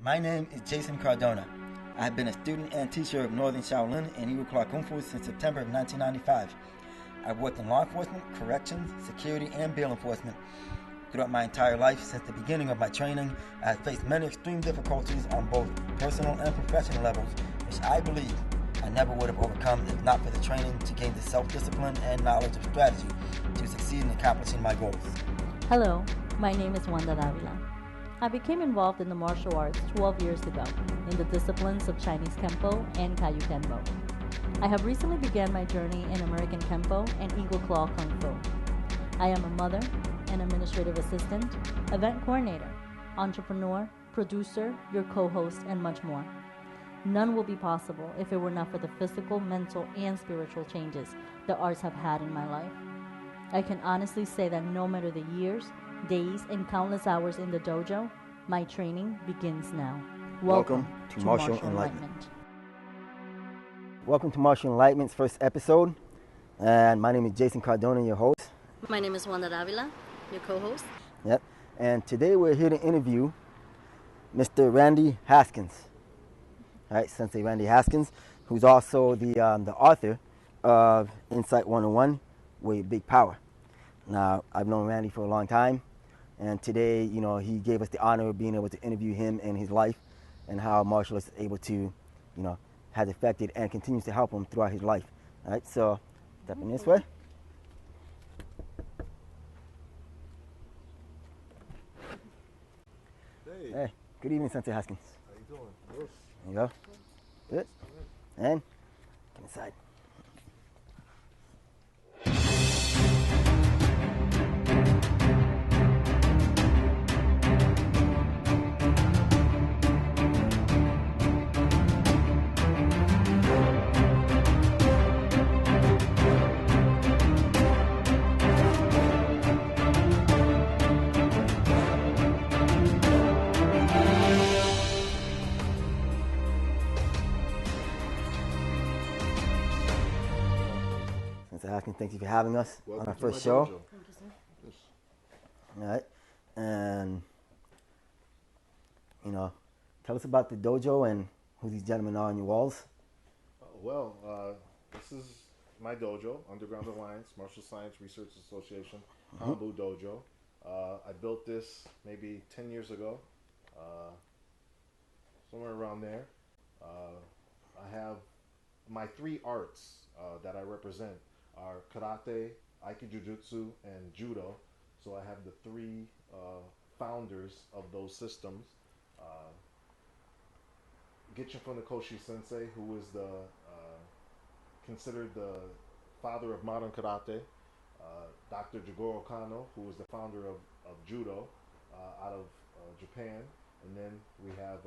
My name is Jason Cardona. I have been a student and teacher of Northern Shaolin and Eagle Claw Kung Fu since September of 1995. I've worked in law enforcement, corrections, security, and bail enforcement. Throughout my entire life, since the beginning of my training, I have faced many extreme difficulties on both personal and professional levels, which I believe I never would have overcome if not for the training to gain the self-discipline and knowledge of strategy to succeed in accomplishing my goals. Hello, my name is Wanda Davila. I became involved in the martial arts 12 years ago in the disciplines of Chinese Kempo and Kaiyu Kenpo. I have recently begun my journey in American Kempo and Eagle Claw Kung Fu. I am a mother, an administrative assistant, event coordinator, entrepreneur, producer, your co-host, and much more. None will be possible if it were not for the physical, mental, and spiritual changes the arts have had in my life. I can honestly say that no matter the years, days, and countless hours in the dojo, my training begins now. Welcome to Martial Enlightenment. Welcome to Martial Enlightenment's first episode. And my name is Jason Cardona, your host. My name is Wanda Davila, your co-host. Yep. And today we're here to interview Mr. Randy Haskins. All right, Sensei Randy Haskins, who's also the author of Insight 101 with Big Power. Now, I've known Randy for a long time, and today, he gave us the honor of being able to interview him and his life and how martial arts is able to, has affected and continues to help him throughout his life. All right, so step in this way. Hey, good evening, Sensei Haskins. How you doing? Good. There you go. Good. And come inside. Haskins, thank you for having us on our first show. Thank you, sir. Yes. All right, and tell us about the dojo and who these gentlemen are on your walls. This is my dojo, Underground Alliance Martial Science Research Association, Hambu Dojo. I built this maybe 10 years ago, somewhere around there. I have my three arts that I represent are karate, aikijujutsu, and judo. So I have the three founders of those systems. Gichin Funakoshi Sensei, who is considered the father of modern karate. Dr. Jigoro Kano, who is the founder of judo out of Japan. And then we have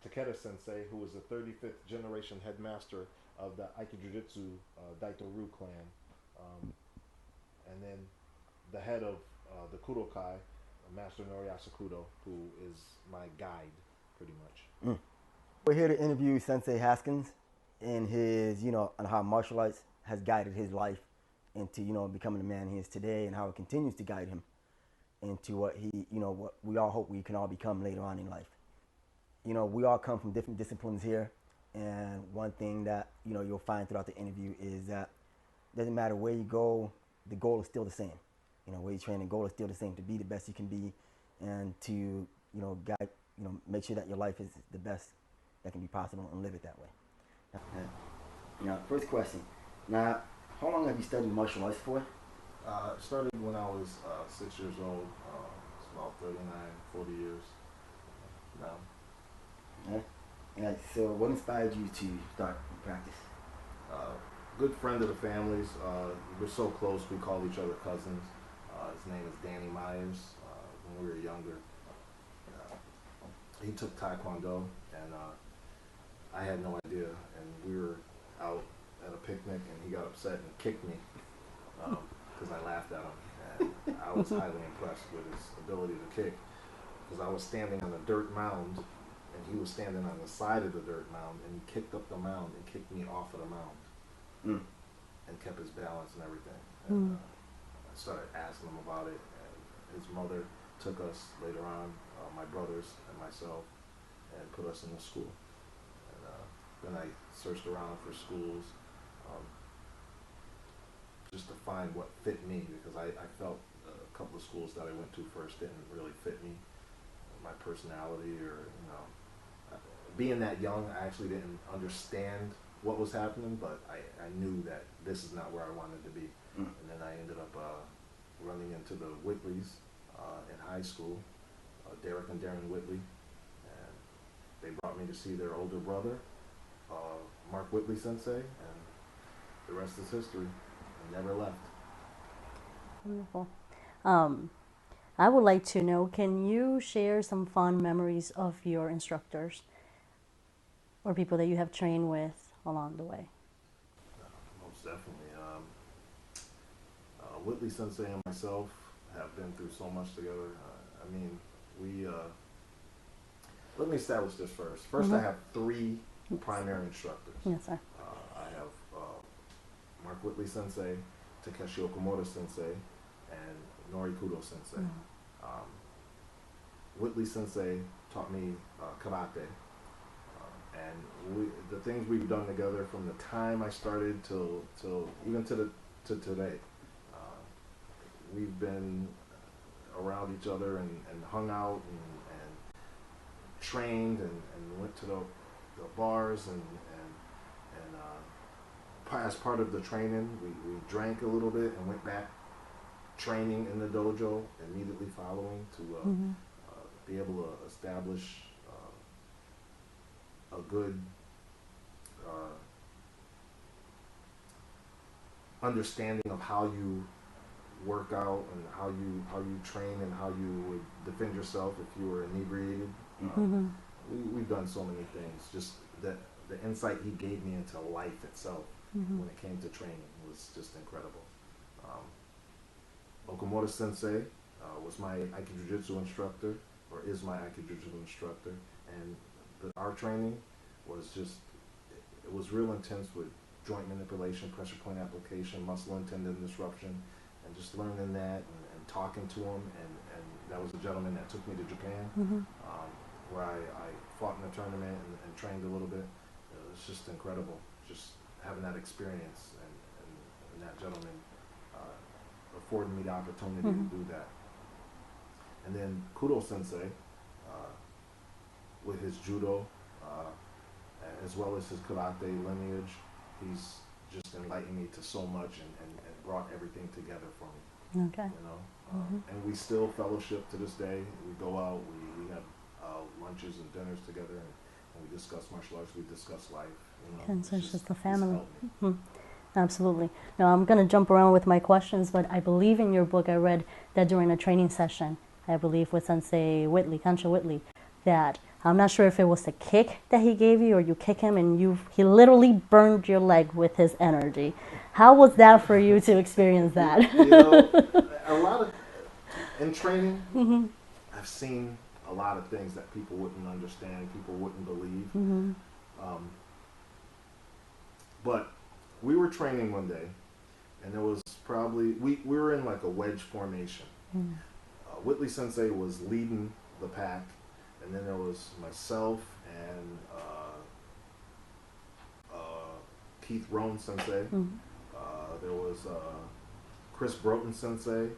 Takeda Sensei, who is the 35th generation headmaster of the Aikijujutsu Daito-Ryu clan. And then the head of the Kudokai, Master Noriyasu Kudo, who is my guide, pretty much. We're here to interview Sensei Haskins in his, on how martial arts has guided his life into, becoming the man he is today, and how it continues to guide him into what he, what we all hope we can all become later on in life. We all come from different disciplines here, and one thing that, you'll find throughout the interview is that it doesn't matter where you go, the goal is still the same. Where you train, the goal is still the same, to be the best you can be, and to, guide, make sure that your life is the best that can be possible and live it that way. Now, first question. Now, how long have you studied martial arts for? It started when I was 6 years old. It's about 39, 40 years now. Yeah. So what inspired you to start practice? Good friend of the family's. We're so close, we call each other cousins. His name is Danny Myers. When we were younger, he took Taekwondo, and I had no idea. And we were out at a picnic, and he got upset and kicked me because I laughed at him. And I was highly impressed with his ability to kick, because I was standing on a dirt mound, and he was standing on the side of the dirt mound, and he kicked up the mound and kicked me off of the mound and kept his balance and everything. And I started asking him about it, and his mother took us later on, my brothers and myself, and put us in the school. And then I searched around for schools um, just to find what fit me, because I felt a couple of schools that I went to first didn't really fit me, my personality, or being that young, I actually didn't understand what was happening, but I knew that this is not where I wanted to be. And then I ended up running into the Whitleys in high school, Derek and Darren Whitley, and they brought me to see their older brother, Mark Whitley Sensei, and the rest is history. I never left. Wonderful. I would like to know, can you share some fond memories of your instructors or people that you have trained with along the way? Most definitely. Whitley Sensei and myself have been through so much together. I mean, let me establish this first. First, I have three primary instructors. Yes, sir. I have Mark Whitley Sensei, Takeshi Okamoto Sensei, and Nori Kudo Sensei. Whitley Sensei taught me karate, and the things we've done together from the time I started till even to today, we've been around each other and hung out and trained and went to the bars and as part of the training, we drank a little bit and went back training in the dojo immediately following to be able to establish a good understanding of how you work out and how you train and how you would defend yourself if you were inebriated. We've done so many things. Just the insight he gave me into life itself when it came to training was just incredible. Okamoto Sensei was my Aikido-Jiu-Jitsu instructor, or is my Aikido-Jiu-Jitsu instructor, and our training was just, it was real intense with joint manipulation, pressure point application, muscle and tendon disruption, and just learning that and talking to him, and that was a gentleman that took me to Japan, where I fought in a tournament and trained a little bit. It was just incredible, just having that experience, and that gentleman afforded me the opportunity to do that. And then Kudo Sensei, with his judo, as well as his karate lineage, he's just enlightened me to so much and brought everything together for me. Okay. You know, and we still fellowship to this day. We go out, we have lunches and dinners together, and we discuss martial arts. We discuss life. You know, It's just the family. helped me. Absolutely. Now I'm going to jump around with my questions, but I believe in your book I read that during a training session, I believe with Sensei Whitley, Kansha Whitley, that I'm not sure if it was the kick that he gave you or you kick him and he literally burned your leg with his energy. How was that for you to experience that? You know, a lot of, in training, I've seen a lot of things that people wouldn't understand, people wouldn't believe. But we were training one day, and there was probably, we were in like a wedge formation. Whitley Sensei was leading the pack, and then there was myself and Keith Rohn Sensei. There was Chris Broughton Sensei,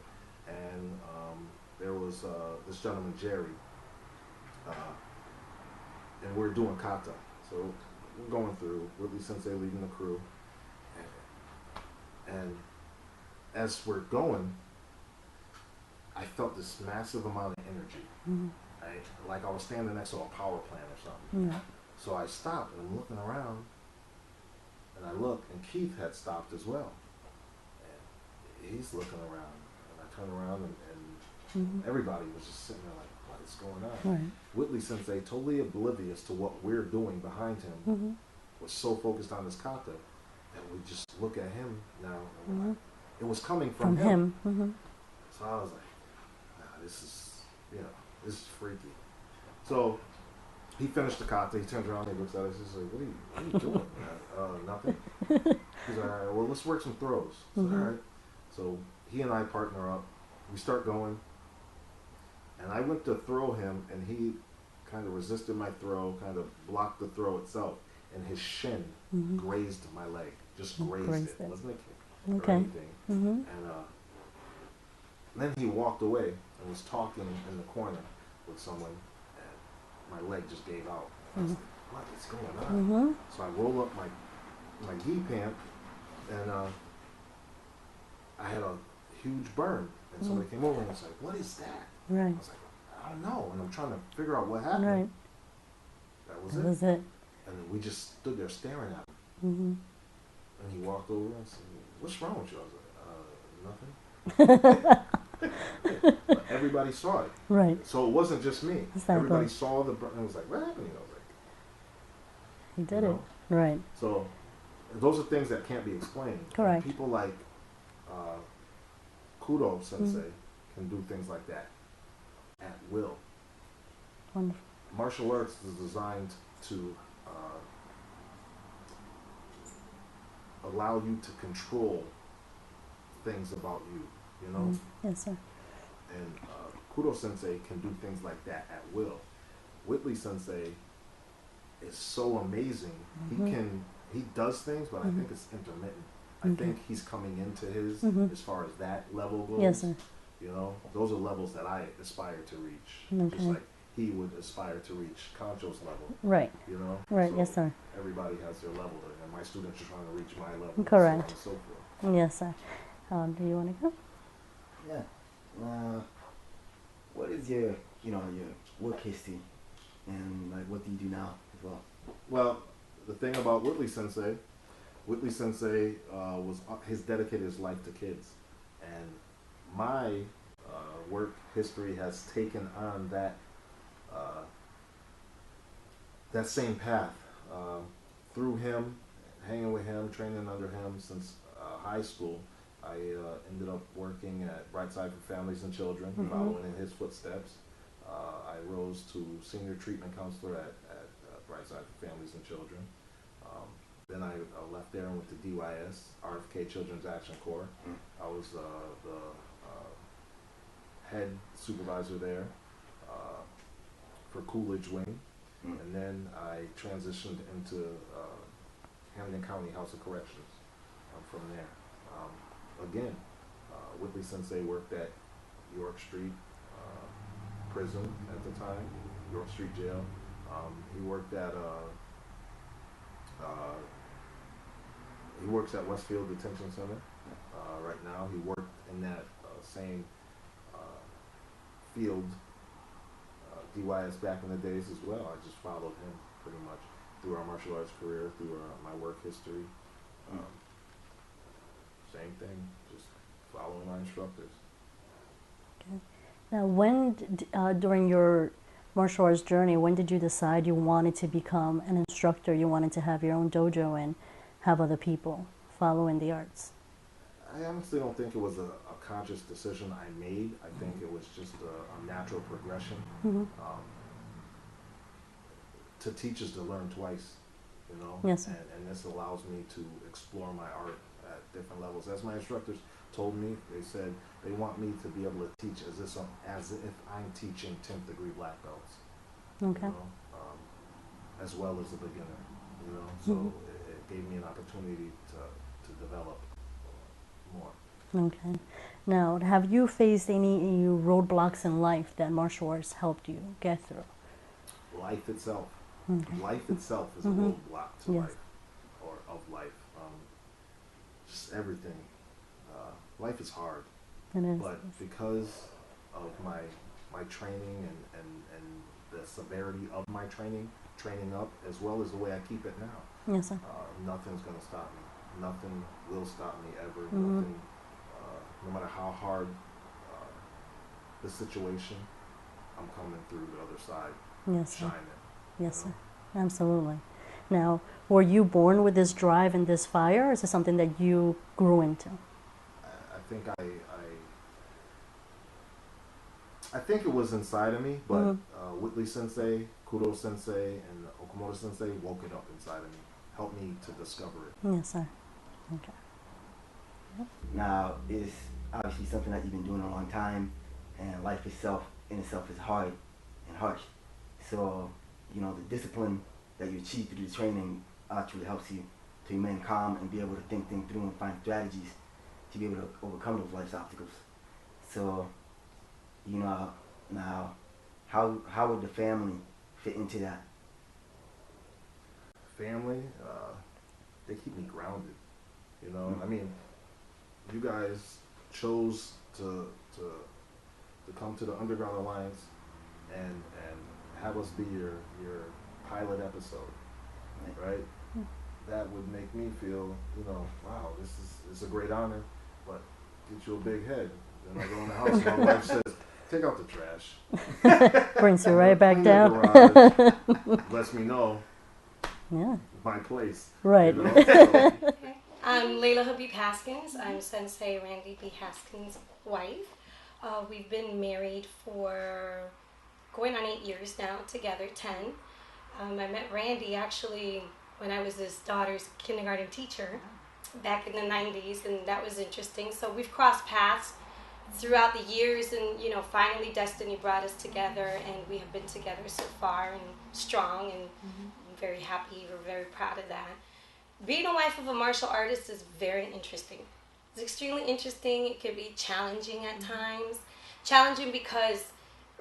and there was this gentleman Jerry, and we're doing kata. So we're going through, Whitley Sensei leading the crew, and as we're going, I felt this massive amount of energy. Like I was standing next to a power plant or something. So I stopped and I'm looking around, and I look, and Keith had stopped as well. And he's looking around, and I turn around, and everybody was just sitting there like, what is going on? Right. Whitley Sensei, totally oblivious to what we're doing behind him, was so focused on his kata that we just look at him now, and we're like, it was coming from him. So I was like, nah, this is freaky. So he finished the kata, he turns around, he looks at us, he's like, what are you doing? Nothing. He's like, all right, well, let's work some throws. So, all right. So he and I partner up, we start going, and I went to throw him, and he kind of resisted my throw, kind of blocked the throw itself, and his shin grazed my leg, just grazed it. Wasn't a kick or anything. And then he walked away and was talking in the corner with someone, and my leg just gave out. I was like, what is going on? So I roll up my gi pant, and I had a huge burn. And somebody came over and was like, what is that? Right. I was like, I don't know. And I'm trying to figure out what happened. Right. That was That it. was it. And we just stood there staring at him. And he walked over and said, what's wrong with you? I was like, nothing. But everybody saw it. Right. So it wasn't just me. Exactly. Everybody saw the burn and was like, what happened? I was like, He did you it. know? Right. So those are things that can't be explained. Correct. People like Kudo Sensei can do things like that at will. Wonderful. Martial arts is designed to allow you to control things about you, you know? Yes, sir. And Kudo Sensei can do things like that at will. Whitley Sensei is so amazing. He does things, but I think it's intermittent. I think he's coming into his as far as that level goes. Yes, sir. You know, those are levels that I aspire to reach. Just like he would aspire to reach Concho's level. Right. You know? Right, So yes, sir. everybody has their level, and my students are trying to reach my level. Correct. And so on and so forth. Yes, sir. Do you want to go? Yeah. What is your work history, and like what do you do now as well? Well, the thing about Whitley Sensei has dedicated his life to kids, and my work history has taken on that same path through him, hanging with him, training under him since high school. I ended up working at Brightside for Families and Children, following in his footsteps. I rose to senior treatment counselor at Brightside for Families and Children. Then I left there and went to DYS, RFK Children's Action Corps. I was the head supervisor there for Coolidge Wing. And then I transitioned into Hamden County House of Corrections from there. Again, Whitley Sensei worked at York Street Prison at the time, York Street Jail. He worked at he works at Westfield Detention Center right now. He worked in that same field, DYS back in the days as well. I just followed him pretty much through our martial arts career, through my work history. Same thing, just following my instructors. Okay. Now, when, during your martial arts journey, when did you decide you wanted to become an instructor? You wanted to have your own dojo and have other people follow in the arts? I honestly don't think it was a conscious decision I made. I think it was just a natural progression. To teach is to learn twice, you know? Yes, sir. And this allows me to explore my art at different levels. As my instructors told me, they said they want me to be able to teach as if I'm teaching 10th degree black belts. Okay. You know? As well as a beginner, you know? So it gave me an opportunity to develop more. Okay. Now, have you faced any roadblocks in life that martial arts helped you get through? Life itself. Life itself is a roadblock to life, or of life. Just everything. Life is hard. It is. But because of my training and the severity of my training up, as well as the way I keep it now, Yes, sir. nothing's going to stop me. Nothing will stop me ever. Nothing, no matter how hard the situation, I'm coming through the other side, Yes, sir. shining. Yes, sir. Absolutely. Now, were you born with this drive and this fire, or is it something that you grew into? I think I think it was inside of me, but Whitley Sensei, Kudo Sensei, and Okamoto Sensei woke it up inside of me, helped me to discover it. Yes, sir. Okay. Now, it's obviously something that you've been doing a long time, and life itself in itself is hard and harsh. So, you know, the discipline that you achieve through the training actually helps you to remain calm and be able to think things through and find strategies to be able to overcome those life's obstacles. So, you know, now, how would the family fit into that? Family, they keep me grounded. You know, I mean, you guys chose to come to the Underground Alliance and have us be your pilot episode, right? That would make me feel, you know, wow, it's a great honor, but get you a big head. Then I go in the house and my wife says, take out the trash. Brings you right back down. Garage, lets me know my place. Right. You know? So, I'm Leila Habib-Haskins. I'm Sensei Randy B. Haskins' wife. We've been married for going on 8 years now, together 10. I met Randy actually when I was his daughter's kindergarten teacher back in the 90s, and that was interesting. So we've crossed paths throughout the years, and, you know, finally destiny brought us together, and we have been together so far and strong, and I'm very happy. We're very proud of that. Being a wife of a martial artist is very interesting. It's extremely interesting. It can be challenging at times. Challenging because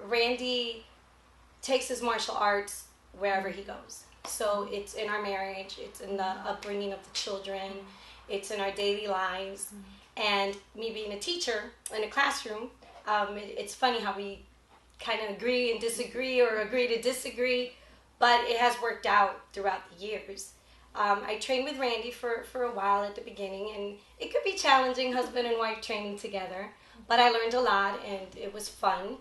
Randy takes his martial arts wherever he goes. So it's in our marriage, it's in the upbringing of the children, it's in our daily lives. And me being a teacher in a classroom, it's funny how we kind of agree and disagree, or agree to disagree, but it has worked out throughout the years. I trained with Randy for a while at the beginning, and it could be challenging, husband and wife training together, but I learned a lot and it was fun.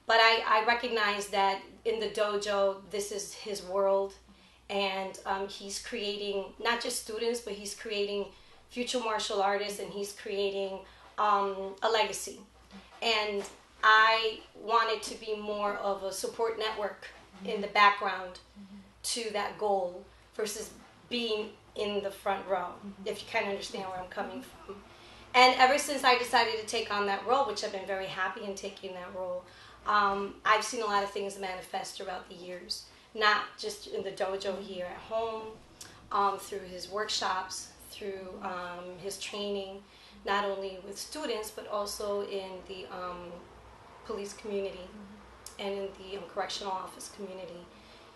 But I recognize that in the dojo, this is his world, and he's creating not just students, but he's creating future martial artists, and he's creating a legacy. And I wanted to be more of a support network in the background to that goal versus being in the front row, if you kind of understand where I'm coming from. And ever since I decided to take on that role, which I've been very happy in taking that role, I've seen a lot of things manifest throughout the years, not just in the dojo here at home, through his workshops, through his training, not only with students, but also in the police community and in the correctional office community.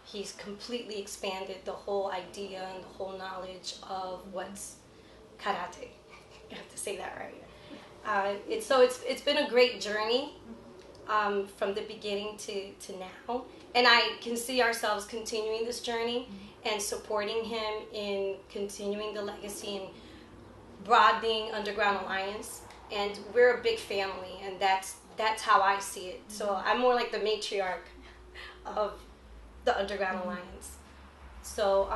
He's completely expanded the whole idea and the whole knowledge of what's karate. I have to say that right. It's been a great journey from the beginning to now, and I can see ourselves continuing this journey and supporting him in continuing the legacy and broadening Underground Alliance. And we're a big family, and that's how I see it. So I'm more like the matriarch of the Underground Alliance. So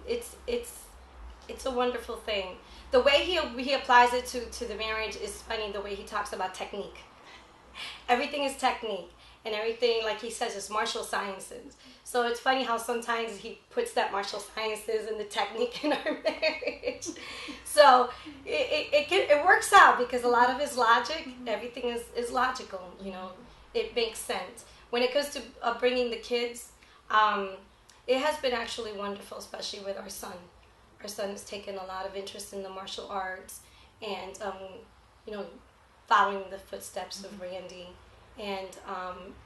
it's a wonderful thing. The way he applies it to the marriage is funny. The way he talks about technique. Everything is technique, and everything, like he says, is martial sciences. So it's funny how sometimes he puts that martial sciences and the technique in our marriage. So it works out because a lot of his logic, everything is logical. You know, it makes sense. When it comes to bringing the kids, it has been actually wonderful, especially with our son. Our son has taken a lot of interest in the martial arts, and you know, following the footsteps of Randy, and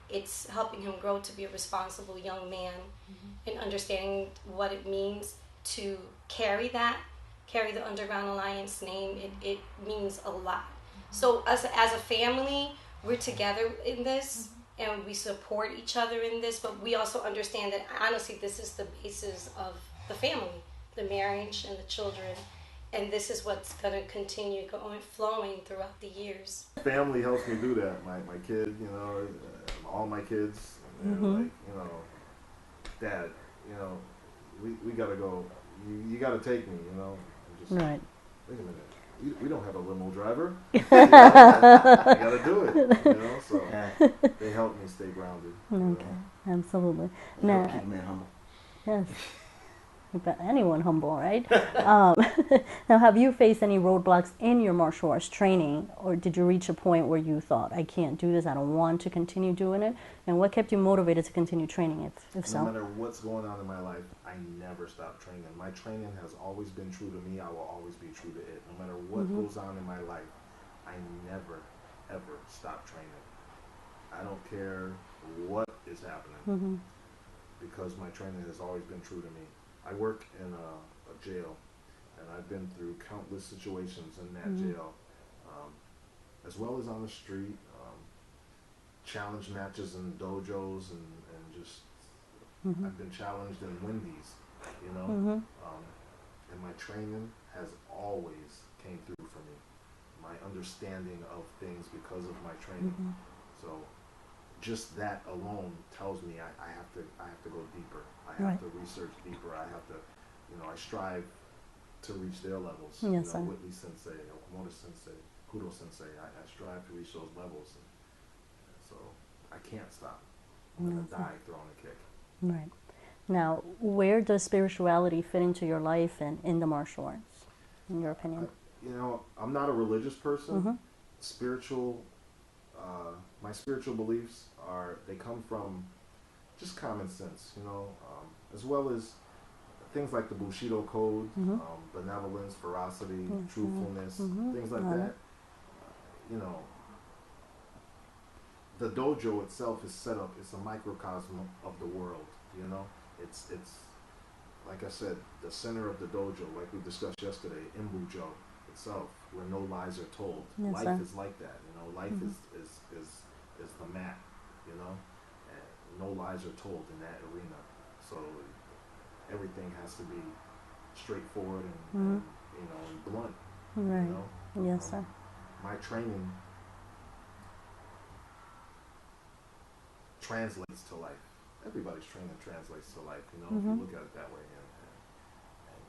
it's helping him grow to be a responsible young man, and understanding what it means to carry the Underground Alliance name. It means a lot. So as a family, we're together in this, and we support each other in this, but we also understand that honestly this is the basis of the family, the marriage and the children, and this is what's going to continue flowing throughout the years. Family helps me do that. My kid, you know, all my kids, like, you know, Dad, you know, we gotta go. You gotta take me, you know. Just, Right. Wait a minute. We don't have a limo driver. You gotta do it, you know. So they help me stay grounded. Okay, you know? absolutely. Keep Now, man humble. yes. keep anyone humble, right? Now, have you faced any roadblocks in your martial arts training, or did you reach a point where you thought, I can't do this, I don't want to continue doing it? And what kept you motivated to continue training, if so? No matter what's going on in my life, I never stop training. My training has always been true to me. I will always be true to it. No matter what goes on in my life, I never, ever stop training. I don't care what is happening because my training has always been true to me. I work in a jail, and I've been through countless situations in that jail, as well as on the street, challenge matches in dojos, and just I've been challenged in Wendy's, you know, and my training has always came through for me. My understanding of things because of my training. So just that alone tells me I have to go deeper. I have to research deeper. I have to, you know, I strive to reach their levels. Yes, you know, Whitley Sensei, Okamoto Sensei, Kudo Sensei. I strive to reach those levels. And so I can't stop. I'm going to die throwing a kick. Right. Now, where does spirituality fit into your life and in the martial arts, in your opinion? You know, I'm not a religious person. Spiritual, my spiritual beliefs they come from just common sense, you know, as well as things like the Bushido Code, benevolence, ferocity, truthfulness, things like that. You know, the dojo itself is set up, it's a microcosm of the world, you know. It's like I said, the center of the dojo, like we discussed yesterday, Imbujo itself, where no lies are told. Yes, life is like that, you know. Life is the mat, you know, and no lies are told in that arena. So everything has to be straightforward and you know, and blunt. Right. You know? Yes, sir. My training translates to life. Everybody's training translates to life, you know, if you look at it that way. And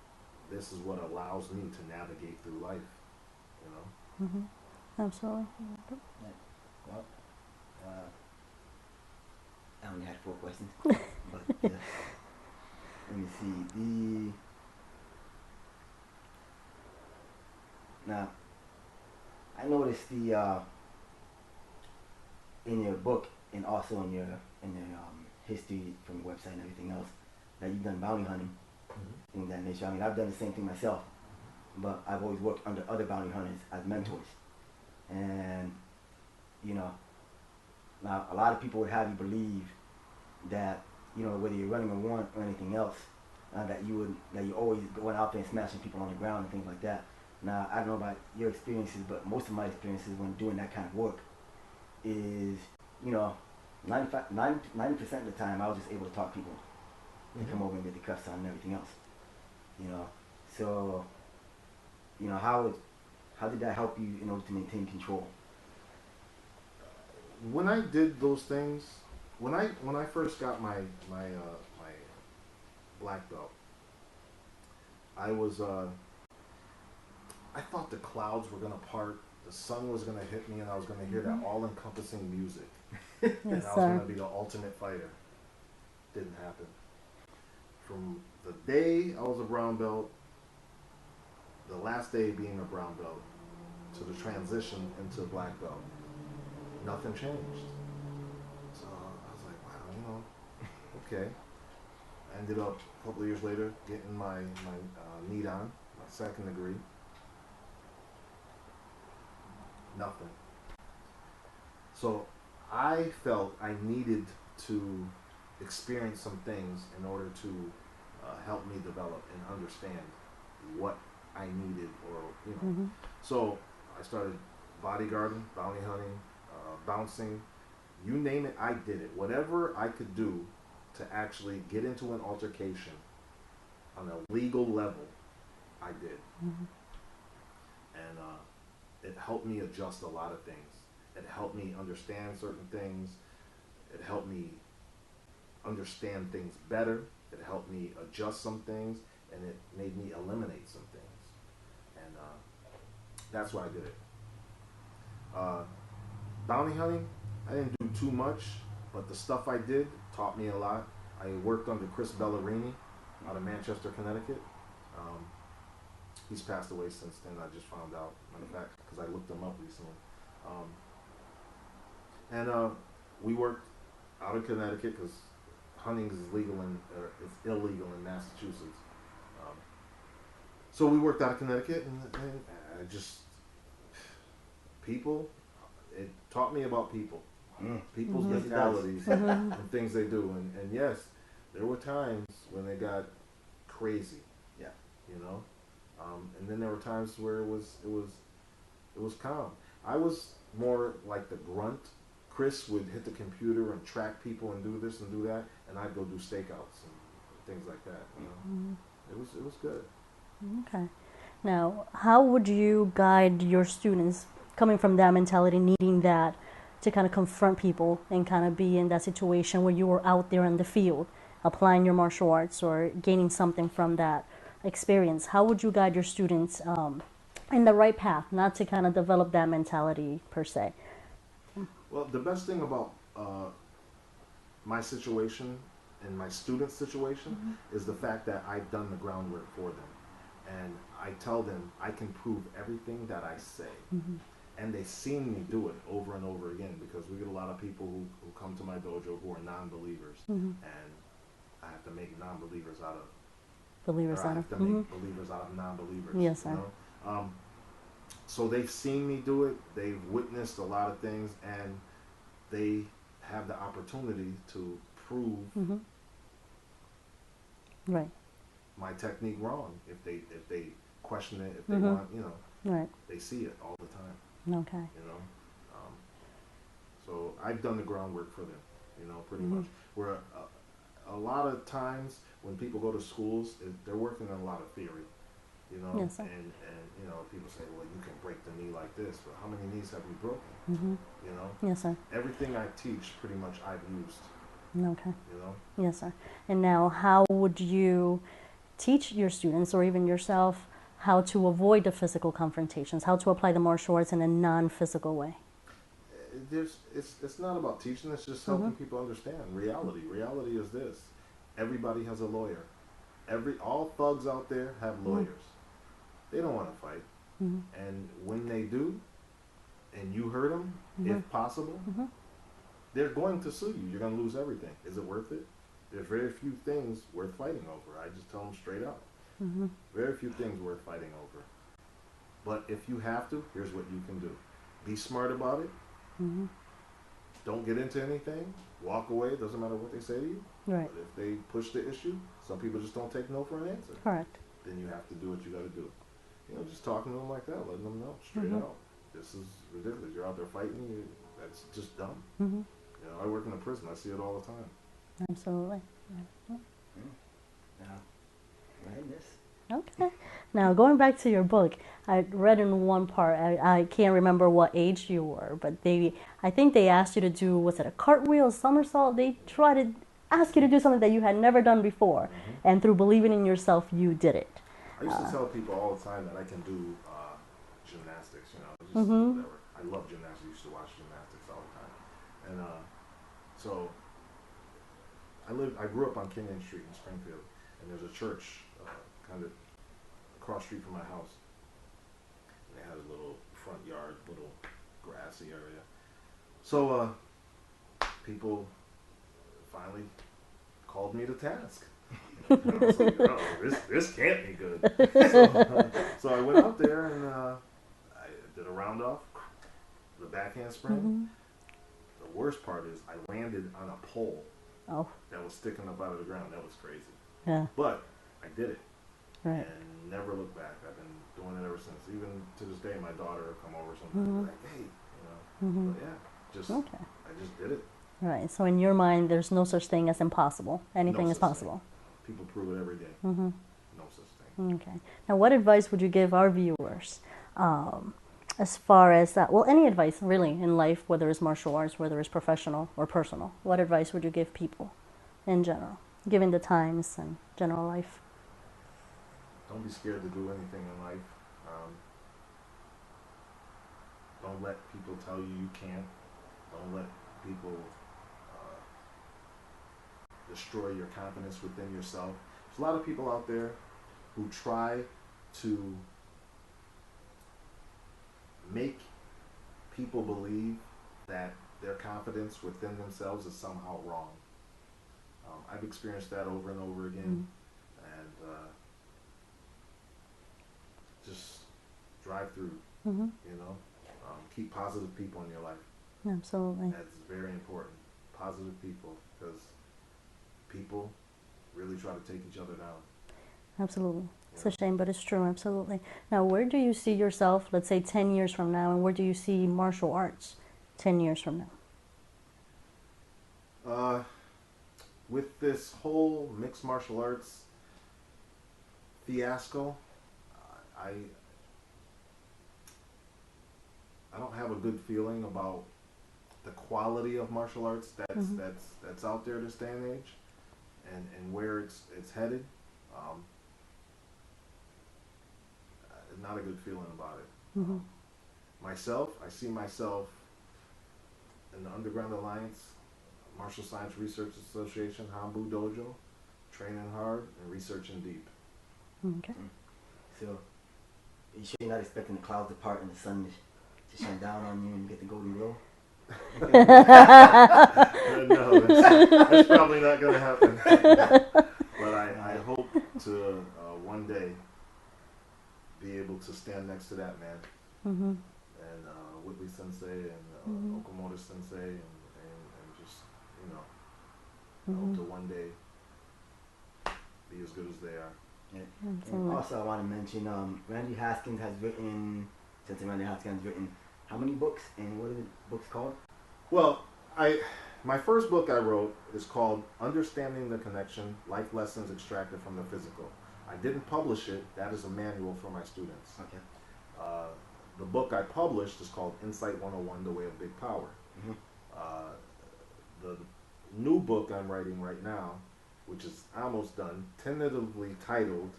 this is what allows me to navigate through life, you know. Absolutely. Well, I only had 4 questions, but let me see. Now, I noticed in your book and also in your history from the website and everything else that you've done bounty hunting, things of that nature. I mean, I've done the same thing myself, but I've always worked under other bounty hunters as mentors. And, you know, now a lot of people would have you believe that, you know, whether you're running a warrant or anything else, that you're always going out there and smashing people on the ground and things like that. Now, I don't know about your experiences, but most of my experiences when doing that kind of work is, you know, 90% of the time I was just able to talk people to come over and get the cuffs on and everything else. You know, so, you know, how did that help you in order to maintain control? When I did those things, when I first got my black belt, I thought the clouds were gonna part, the sun was gonna hit me, and I was gonna hear that all-encompassing music, and I was gonna be the ultimate fighter. Didn't happen. From the day I was a brown belt, the last day being a brown belt, to the transition into black belt, nothing changed. So I was like, wow, you know, okay. I ended up a couple of years later getting my Nidan, my 2nd degree. Nothing. So I felt I needed to experience some things in order to help me develop and understand what I needed, or, you know. So I started bodyguarding, bounty hunting, bouncing, you name it, I did it. Whatever I could do to actually get into an altercation on a legal level, I did. And it helped me adjust a lot of things. It helped me understand certain things. It helped me understand things better. It helped me adjust some things, and it made me eliminate some things. And that's why I did it. Bounty hunting, I didn't do too much, but the stuff I did taught me a lot. I worked under Chris Bellerini, out of Manchester, Connecticut. He's passed away since then. I just found out, matter of fact, because I looked him up recently. And we worked out of Connecticut because hunting is it's illegal in Massachusetts. So we worked out of Connecticut, and I just people. It taught me about people, people's mentalities and things they do. And yes, there were times when they got crazy. Yeah, you know, and then there were times where it was calm. I was more like the grunt. Chris would hit the computer and track people and do this and do that, and I'd go do stakeouts and things like that. You know, it was good. Okay. Now, how would you guide your students coming from that mentality, needing that to kind of confront people and kind of be in that situation where you were out there in the field, applying your martial arts or gaining something from that experience? How would you guide your students in the right path, not to kind of develop that mentality per se? Well, the best thing about my situation and my students' situation is the fact that I've done the groundwork for them. And I tell them I can prove everything that I say. And they've seen me do it over and over again, because we get a lot of people who come to my dojo who are non-believers. And I have to make non-believers out of believers. I have to make believers out of non-believers. Yes, sir. You know? So they've seen me do it. They've witnessed a lot of things, and they have the opportunity to prove right. my technique wrong if they question it, if they want, you know, right. they see it all the time. Okay. You know, so I've done the groundwork for them. You know, pretty much. Where a lot of times when people go to schools, they're working on a lot of theory. You know, Yes, sir. and you know, people say, well, you can break the knee like this, but how many knees have you broken? You know, Yes, sir. everything I teach, pretty much I've used. Okay. You know, Yes, sir. And now, how would you teach your students, or even yourself, how to avoid the physical confrontations, how to apply the martial arts in a non-physical way? It's not about teaching. It's just helping people understand reality. Reality is this: everybody has a lawyer. All thugs out there have lawyers. They don't want to fight, and when they do, and you hurt them, if possible, they're going to sue you. You're going to lose everything. Is it worth it? There's very few things worth fighting over. I just tell them straight up. Very few things worth fighting over. But if you have to, here's what you can do. Be smart about it. Don't get into anything. Walk away. It doesn't matter what they say to you. Right. But if they push the issue, some people just don't take no for an answer. Correct. Then you have to do what you got to do. You know, just talking to them like that, letting them know straight out. This is ridiculous. You're out there fighting. That's just dumb. You know, I work in a prison. I see it all the time. Absolutely. Now, go ahead, miss. Okay. Now, going back to your book, I read in one part, I can't remember what age you were, but I think they asked you to do, was it a cartwheel, a somersault? They tried to ask you to do something that you had never done before, and through believing in yourself, you did it. I used to tell people all the time that I can do gymnastics, you know, just whatever. I love gymnastics. I used to watch gymnastics all the time. And so I grew up on Kenyon Street in Springfield, and there's a church kind of across the street from my house. And they had a little front yard, little grassy area. So people finally called me to task. I was like, oh, this can't be good. So I went out there and I did a round off, the backhand spring. The worst part is I landed on a pole that was sticking up out of the ground. That was crazy. Yeah. But I did it. Right. And never looked back. I've been doing it ever since. Even to this day, my daughter will come over sometimes and be like, hey, you know. But yeah, I just did it. Right. So in your mind, there's no such thing as impossible. Anything is possible. People prove it every day. No such thing. Okay. Now, what advice would you give our viewers as far as that? Well, any advice really in life, whether it's martial arts, whether it's professional or personal. What advice would you give people in general, given the times and general life? Don't be scared to do anything in life. Don't let people tell you you can't. Don't let people destroy your confidence within yourself. There's a lot of people out there who try to make people believe that their confidence within themselves is somehow wrong. I've experienced that over and over again, and just drive through. You know, keep positive people in your life. Absolutely. That's very important. Positive people, because people really try to take each other down. Absolutely. It's a shame, but it's true. Absolutely. Now, where do you see yourself, let's say 10 years from now, and where do you see martial arts 10 years from now? With this whole mixed martial arts fiasco, I don't have a good feeling about the quality of martial arts that's out there this day and age, and where it's headed. Not a good feeling about it. Myself, I see myself in the Underground Alliance, Martial Science Research Association, Hambu Dojo, training hard and researching deep. Okay. So, you sure you're not expecting the clouds to part and the sun to shine down on you and you get the golden glow? No, that's probably not going to happen. But I hope to one day be able to stand next to that man. And Whitley Sensei and Okamoto Sensei and just, you know, I hope to one day be as good as they are. Yeah. And also I want to mention Randy Haskins has written, Sensei Randy Haskins has written how many books, and what are the books called? Well, my first book I wrote is called Understanding the Connection, Life Lessons Extracted from the Physical. I didn't publish it. That is a manual for my students. Okay. The book I published is called Insight 101, The Way of Big Power. The new book I'm writing right now, which is almost done, tentatively titled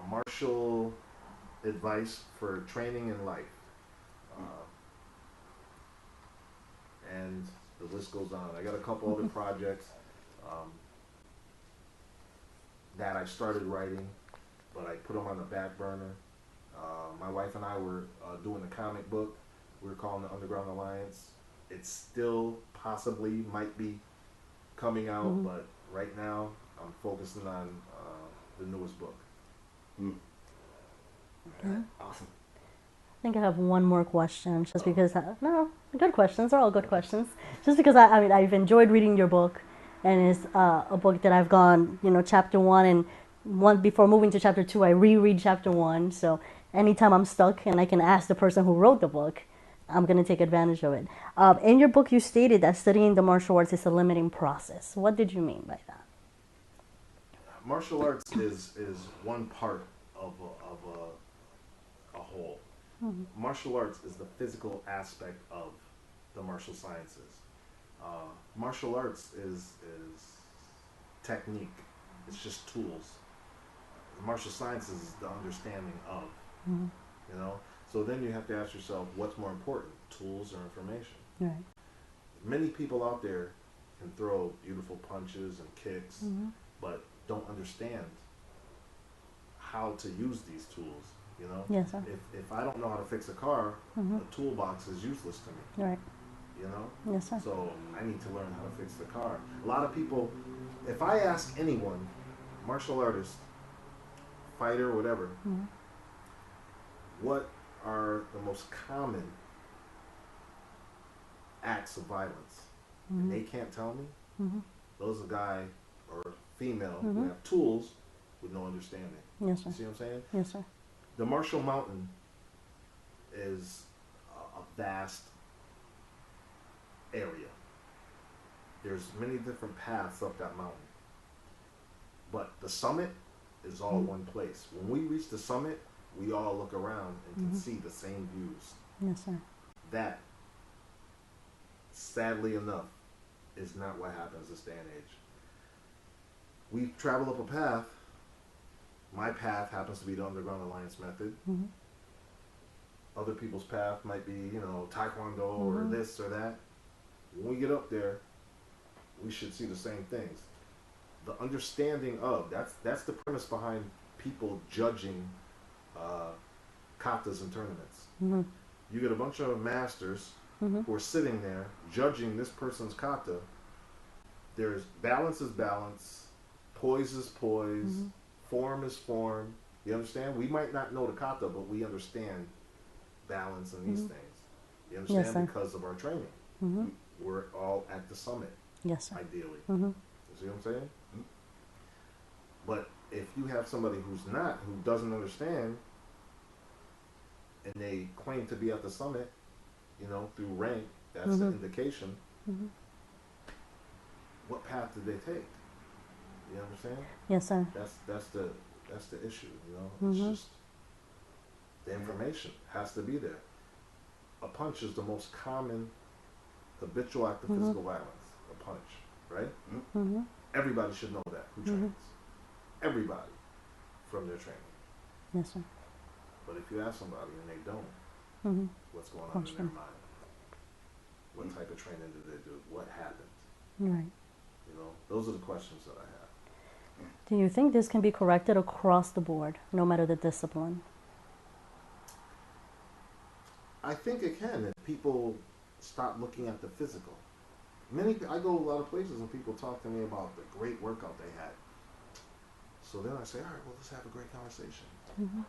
Martial Advice for Training in Life. And the list goes on. I got a couple other projects that I started writing, but I put them on the back burner. My wife and I were doing a comic book. We were calling the Underground Alliance. It still possibly might be coming out, but right now I'm focusing on the newest book. Okay. Awesome. I think I have one more question, just because, no, good questions, they're all good questions. Just because, I mean, I've enjoyed reading your book, and it's a book that I've gone, you know, chapter 1, and before moving to chapter 2, I reread chapter 1, so anytime I'm stuck and I can ask the person who wrote the book, I'm going to take advantage of it. In your book, you stated that studying the martial arts is a limiting process. What did you mean by that? Martial arts is one part of a whole. Martial arts is the physical aspect of the martial sciences. Martial arts is technique. It's just tools. Martial sciences is the understanding of. You know. So then you have to ask yourself, what's more important, tools or information? Right. Many people out there can throw beautiful punches and kicks, but don't understand how to use these tools. You know, Yes, sir. if I don't know how to fix a car, a toolbox is useless to me. Right. You know, Yes, sir. so I need to learn how to fix the car. A lot of people, if I ask anyone, martial artist, fighter, whatever, what are the most common acts of violence, and they can't tell me, those are guy or female who have tools with no understanding. Yes, sir. You see what I'm saying? Yes, sir. The Martial Mountain is a vast area. There's many different paths up that mountain. But the summit is all one place. When we reach the summit, we all look around and can see the same views. Yes, sir. That, sadly enough, is not what happens this day and age. We travel up a path. My path happens to be the Underground Alliance method. Other people's path might be, you know, Taekwondo or this or that. When we get up there, we should see the same things. the understanding of, that's the premise behind people judging katas and tournaments. Mm-hmm. You get a bunch of masters Mm-hmm. who are sitting there judging this person's kata. There's balance is balance, poise is poise, Mm-hmm. form is form. You understand? We might not know the kata, but we understand balance and these Mm-hmm. things. You understand? Yes, sir. Because of our training. Mm-hmm. We're all at the summit, Yes, sir. ideally. Mm-hmm. You see what I'm saying? But if you have somebody who's not, who doesn't understand, and they claim to be at the summit, you know, through rank, that's Mm-hmm. the indication. Mm-hmm. What path did they take? You understand? Yes, sir. That's the issue. You know, Mm-hmm. it's just the information has to be there. A punch is the most common habitual act of Mm-hmm. physical violence. A punch, right? Mm-hmm. Everybody should know that. Who Mm-hmm. trains? Everybody from their training. Yes, sir. But if you ask somebody and they don't, Mm-hmm. what's going on Punch in their them. mind? What type of training did they do? What happened? Right. You know, those are the questions that I have. Do you think this can be corrected across the board, no matter the discipline? I think it can if people stop looking at the physical. I go a lot of places and people talk to me about the great workout they had. So then I say, all right, well, let's have a great conversation. Mm-hmm.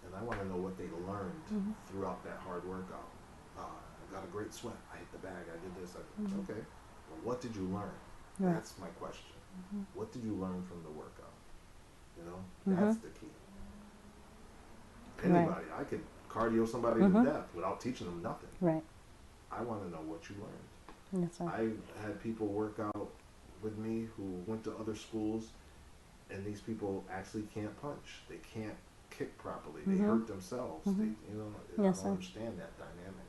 And I want to know what they learned Mm-hmm. throughout that hard workout. I got a great sweat. I hit the bag. I did this. Mm-hmm. Okay. Well, what did you learn? Right. That's my question. Mm-hmm. What did you learn from the workout? You know, Mm-hmm. that's the key. Right. Anybody, I could cardio somebody Mm-hmm. to death without teaching them nothing. Right. I want to know what you learned. Yes, sir. I had people work out with me who went to other schools, and these people actually can't punch. They can't kick properly. They Mhm. hurt themselves. Mhm. They, you know, Yes, I sir. don't understand that dynamic.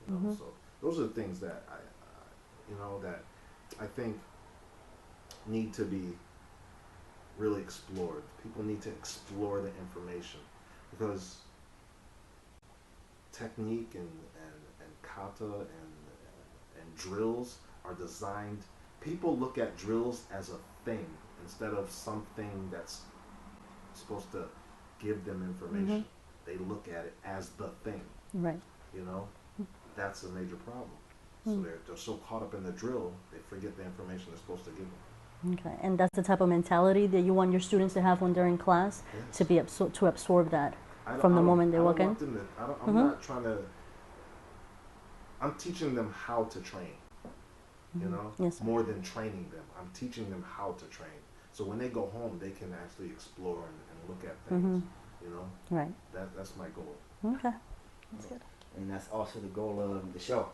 You know, Mhm. so those are the things that you know, that I think need to be really explored. People need to explore the information because technique and kata and drills are designed. People look at drills as a thing instead of something that's supposed to give them information. They look at it as the thing. Right. You know, that's a major problem. So they're so caught up in the drill, they forget the information they're supposed to give them. Okay. And that's the type of mentality that you want your students to have when they're in class, Yes. to be to absorb that I don't- from the I don't- moment they I don't walk in. want them to- I'm Mhm. not trying to. I'm teaching them how to train. You know, Yes, sir. more than training them. I'm teaching them how to train. So when they go home, they can actually explore and look at things. You know, Right. that's my goal. Okay. That's good. And that's also the goal of the show.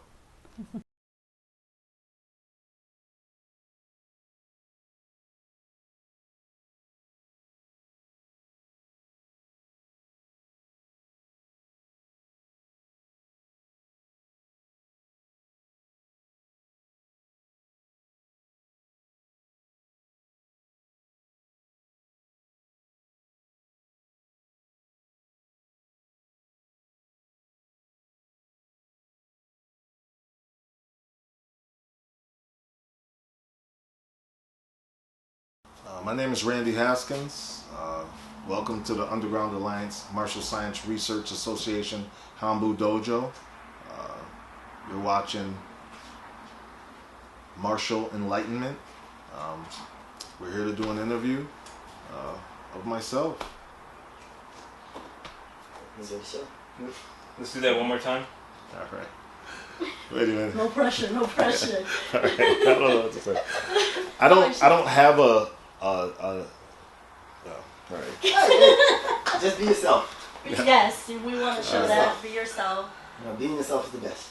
My name is Randy Haskins. Welcome to the Underground Alliance Martial Science Research Association Hambu Dojo. You're watching Martial Enlightenment. We're here to do an interview of myself. Enjoy the show. Let's do that one more time. All right. Wait a minute. No pressure. No pressure. All right. I don't know what to say. I don't have a all right. Just be yourself. Yes, we want to show Alright. that. Be yourself. You know, being yourself is the best.